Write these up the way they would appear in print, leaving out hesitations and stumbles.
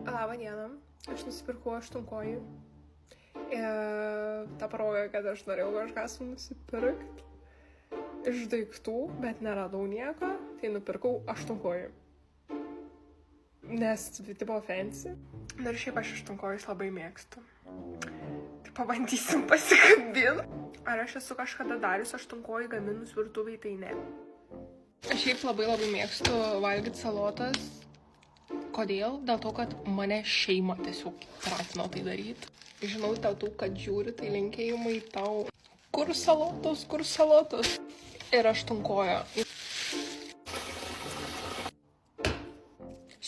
Labą dieną, aš nusipirkau aštunkojį. Ta proga, kad aš norėjau kažką nusipirkti iš daiktų, bet neradau nieko, tai nupirkau aštunkojį. Nes tipo fancy. Ir šiaip aš aštunkojus labai mėgstu. Tai pabandysim pasikabinti. Ar aš esu kažkada darius aštunkojį gaminus virtuviai, tai ne. Aš šiaip labai mėgstu valgyti salotas. Kodėl? Dėl to, kad mane šeima tiesiog pratino tai daryti. Žinau, tau, kad žiūri, tai linkėjimai tau. Kur salotos, kur salotos? Ir aštunkojo.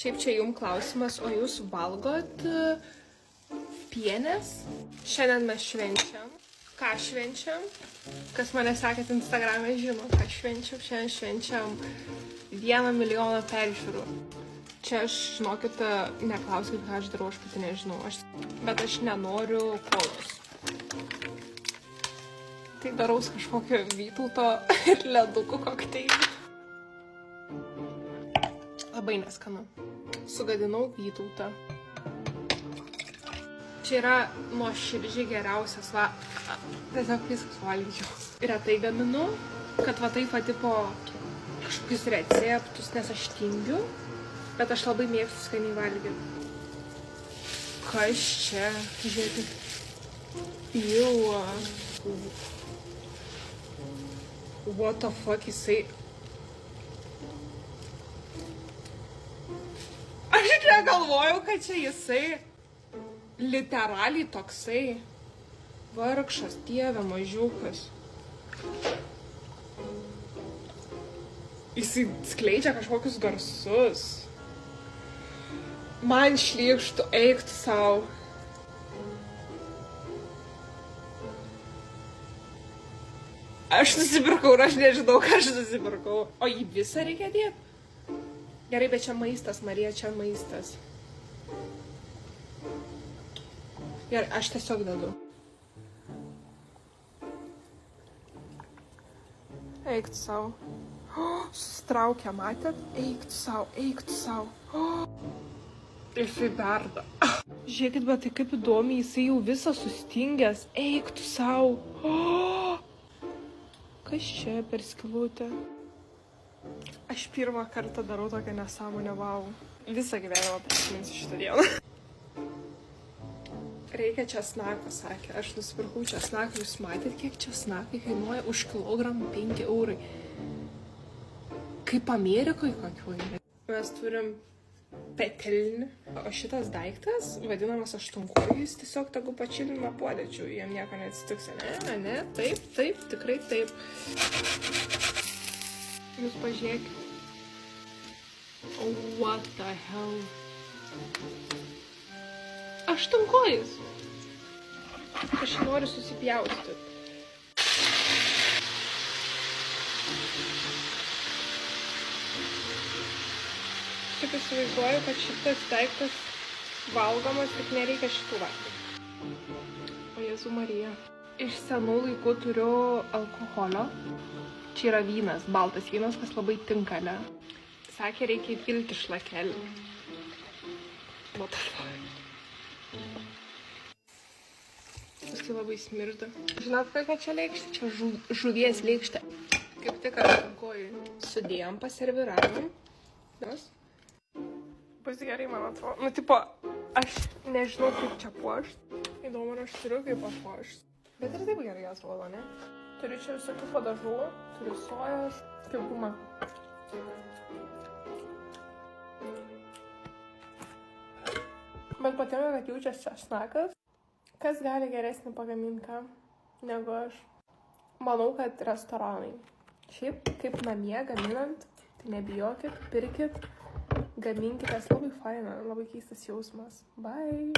Šiaip čia jums klausimas, o jūs valgot pienės? Šiandien mes švenčiam. Ką švenčiam? Kas mane sekėt Instagrame žino, ką švenčiam. Šiandien švenčiam 1 milijoną peržiūrų. Čia aš, žinokit, neklauskit, ką aš darau, aš pati nežinau. Bet aš nenoriu kolos. Tai daraus kažkokio Vytauto ir ledukų kokteilį. Labai neskanu. Sugadinau Vytautą. Čia yra nuoširdžiai geriausias tiesiog viskas valgyčiau. Retai gaminu, kad va taip tipo kažkokius receptus, nes aš tingiu. Bet aš labai mėgstu skaniai valgyti. Kas čia? Žiūrėkit. Jau. What the fuck jisai? Aš negalvojau, kad čia jisai literaliai toksai vargšas, dieve, mažiukas. Jisai skleidžia kažkokius garsus. Man šlykštų, eik tu sau. Aš nusipirkau ir aš nežinau, ką aš nusipirkau. O jį visą reikia dėti? Gerai, bet čia maistas, Marija, čia maistas. Gerai, aš tiesiog dedu. Eik tu sau. Susitraukia, matėt? Eik tu sau, eik tu sau. Jisai verda. Žiūrėkit, bet tai kaip įdomi, jisai jau visą sustingęs. Eik tu sau. Kas čia per skylutę? Aš pirmą kartą darau tokią nesąmonę, vau. Visą gyvenimą prisiminsiu šitą dieną. Reikia česnako, sakė. Aš nusipirkau česnaką. Jūs matėt, kiek česnakai kainuoja už kilogramą 5 eurai. Kaip Amerikoje kokioj. Mes turim petelnį. O šitas daiktas, vadinamas aštunkojis, tiesiog tegu pačilina puodėčių, jiem nieko neatsitiks, ne, taip, tikrai taip. Jūs pažiūrėkit. Oh, what the hell? Aštunkojis. Aš noriu susipjaustyti. Tik įsivaizduoju, kad šitas daiktas valgomas, tik nereikia šitų valgyti. O Jėzų Marija. Iš senų laikų turiu alkoholio. Čia yra vynas, baltas vynas, kas labai tinka, ne? Sakė, reikia įpilti šlakelį. What the fuck? Paskui labai smirda. Žinot, kokia čia lėkštė? Čia žuvies lėkštė. Kaip tik aštunkojį sudėjom, paserviravom. Bus gerai, man atrodo. Nu, tipo, aš nežinau, kaip čia puošt. Įdomu, ar aš turiu kaip papuošt. Bet ir taip gerai atrodo, ne? Turiu čia visokių padažų. Turiu sojas, kaip guma. Bet patinka, kad jaučiasi česnakas. Kas gali geresnį pagaminti ką negu aš? Manau, kad restoranai. Šiaip, kaip namie gaminant, tai nebijokit, pirkit. Gaminkitės, labai faina, labai keistas jausmas. Bye!